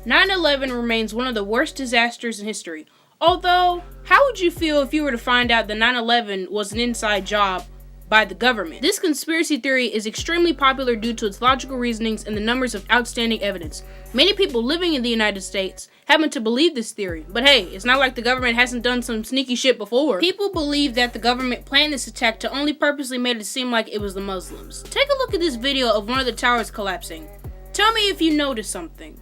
9/11 remains one of the worst disasters in history. Although, how would you feel if you were to find out that 9/11 was an inside job by the government? This conspiracy theory is extremely popular due to its logical reasonings and the numbers of outstanding evidence. Many people living in the United States happen to believe this theory, but hey, it's not like the government hasn't done some sneaky shit before. People believe that the government planned this attack to only purposely made it seem like it was the Muslims. Take a look at this video of one of the towers collapsing. Tell me if you notice something.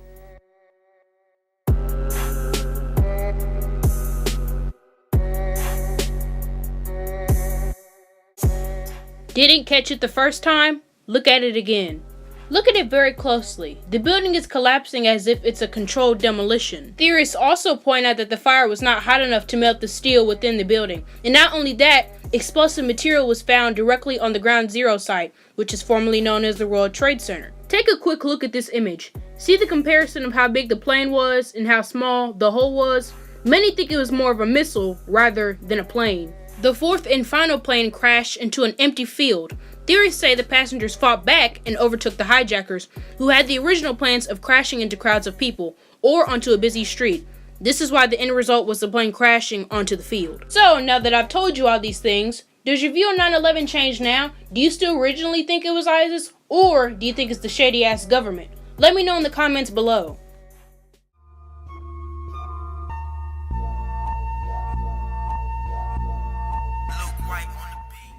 Didn't catch it the first time? Look at it again. Look at it very closely. The building is collapsing as if it's a controlled demolition. Theorists also point out that the fire was not hot enough to melt the steel within the building. And not only that, explosive material was found directly on the Ground Zero site, which is formerly known as the World Trade Center. Take a quick look at this image. See the comparison of how big the plane was and how small the hole was? Many think it was more of a missile rather than a plane. The fourth and final plane crashed into an empty field. Theories say the passengers fought back and overtook the hijackers, who had the original plans of crashing into crowds of people or onto a busy street. This is why the end result was the plane crashing onto the field. So, now that I've told you all these things, does your view on 9/11 change now? Do you still originally think it was ISIS, or do you think it's the shady-ass government? Let me know in the comments below.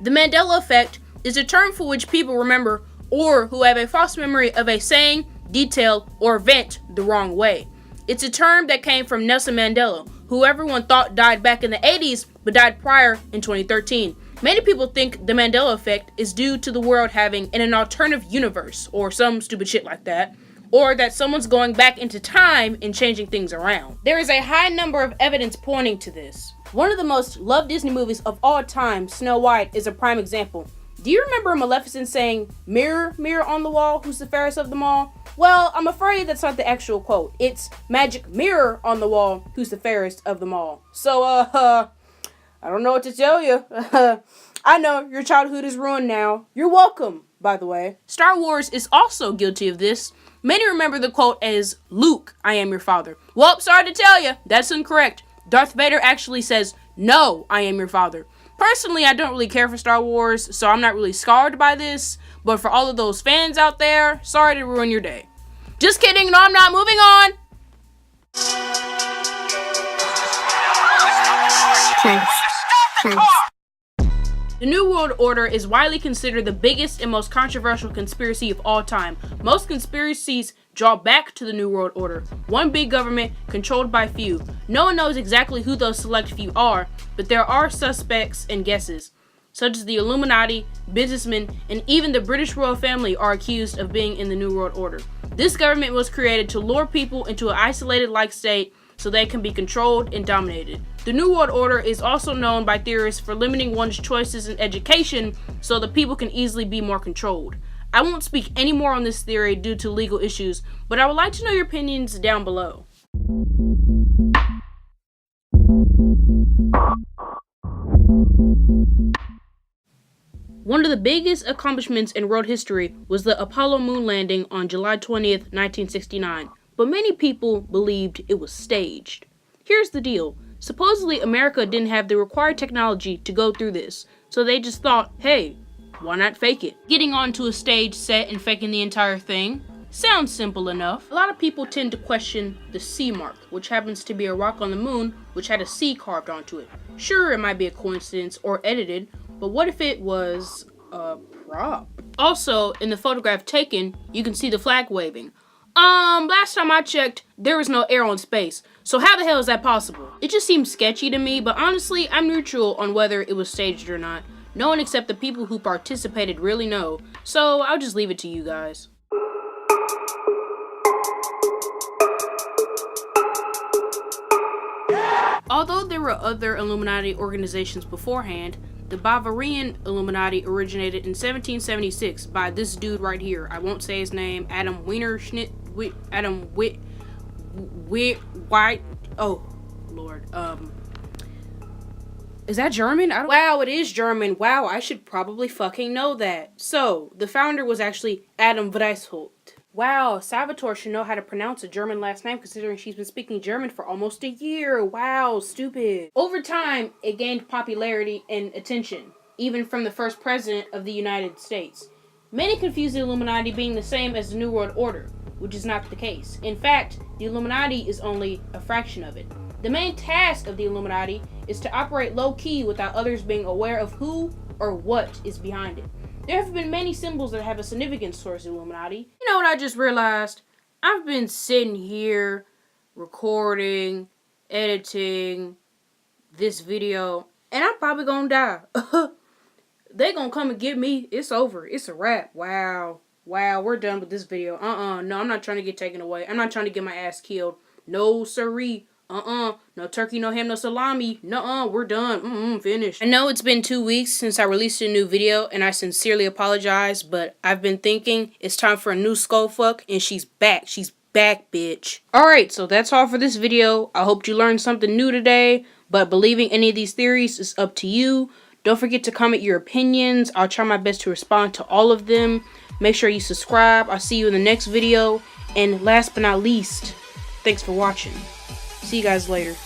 The Mandela effect is a term for which people remember or who have a false memory of a saying, detail, or event the wrong way. It's a term that came from Nelson Mandela, who everyone thought died back in the 80s but died prior in 2013. Many people think the Mandela effect is due to the world having an alternative universe or some stupid shit like that, or that someone's going back into time and changing things around. There is a high number of evidence pointing to this. One of the most loved Disney movies of all time, Snow White, is a prime example. Do you remember Maleficent saying, "Mirror, mirror on the wall, who's the fairest of them all"? Well, I'm afraid that's not the actual quote. It's "Magic mirror on the wall, who's the fairest of them all." So, I don't know what to tell you. I know, your childhood is ruined now. You're welcome, by the way. Star Wars is also guilty of this. Many remember the quote as, "Luke, I am your father." Well, sorry to tell you, that's incorrect. Darth Vader actually says, "No, I am your father." Personally, I don't really care for Star Wars, so I'm not really scarred by this, but for all of those fans out there, sorry to ruin your day. Just kidding, no I'm not, moving on! The New World Order is widely considered the biggest and most controversial conspiracy of all time. Most conspiracies draw back to the New World Order, one big government controlled by few. No one knows exactly who those select few are, but there are suspects and guesses, such as the Illuminati, businessmen, and even the British royal family are accused of being in the New World Order. This government was created to lure people into an isolated-like state so they can be controlled and dominated. The New World Order is also known by theorists for limiting one's choices in education so that people can easily be more controlled. I won't speak any more on this theory due to legal issues, but I would like to know your opinions down below. One of the biggest accomplishments in world history was the Apollo moon landing on July 20th, 1969, but many people believed it was staged. Here's the deal. Supposedly, America didn't have the required technology to go through this, so they just thought, hey, why not fake it? Getting onto a stage set and faking the entire thing sounds simple enough. A lot of people tend to question the C mark, which happens to be a rock on the moon which had a C carved onto it. Sure, it might be a coincidence or edited, but what if it was a prop? Also, in the photograph taken, you can see the flag waving. Last time I checked, there was no air on space, so how the hell is that possible? It just seems sketchy to me, but honestly, I'm neutral on whether it was staged or not. No one except the people who participated really know, so I'll just leave it to you guys. Although there were other Illuminati organizations beforehand, the Bavarian Illuminati originated in 1776 by this dude right here. I won't say his name. Adam White. Oh, Lord. Is that German? Wow, it is German. Wow, I should probably fucking know that. So, the founder was actually Adam Weishaupt. Wow, Salvatore should know how to pronounce a German last name considering she's been speaking German for almost a year. Wow, stupid. Over time, it gained popularity and attention, even from the first president of the United States. Many confuse the Illuminati being the same as the New World Order, which is not the case. In fact, the Illuminati is only a fraction of it. The main task of the Illuminati is to operate low-key without others being aware of who or what is behind it. There have been many symbols that have a significance towards the Illuminati. You know what I just realized? I've been sitting here recording, editing this video, and I'm probably gonna die. They gonna come and get me. It's over. It's a wrap. Wow, we're done with this video. No, I'm not trying to get taken away. I'm not trying to get my ass killed. No siree. No turkey, no ham, no salami. Nuh-uh, we're done. Finished. I know it's been 2 weeks since I released a new video, and I sincerely apologize, but I've been thinking it's time for a new skull fuck, and she's back. She's back, bitch. Alright, so that's all for this video. I hope you learned something new today, but believing any of these theories is up to you. Don't forget to comment your opinions. I'll try my best to respond to all of them. Make sure you subscribe. I'll see you in the next video. And last but not least, thanks for watching. See you guys later.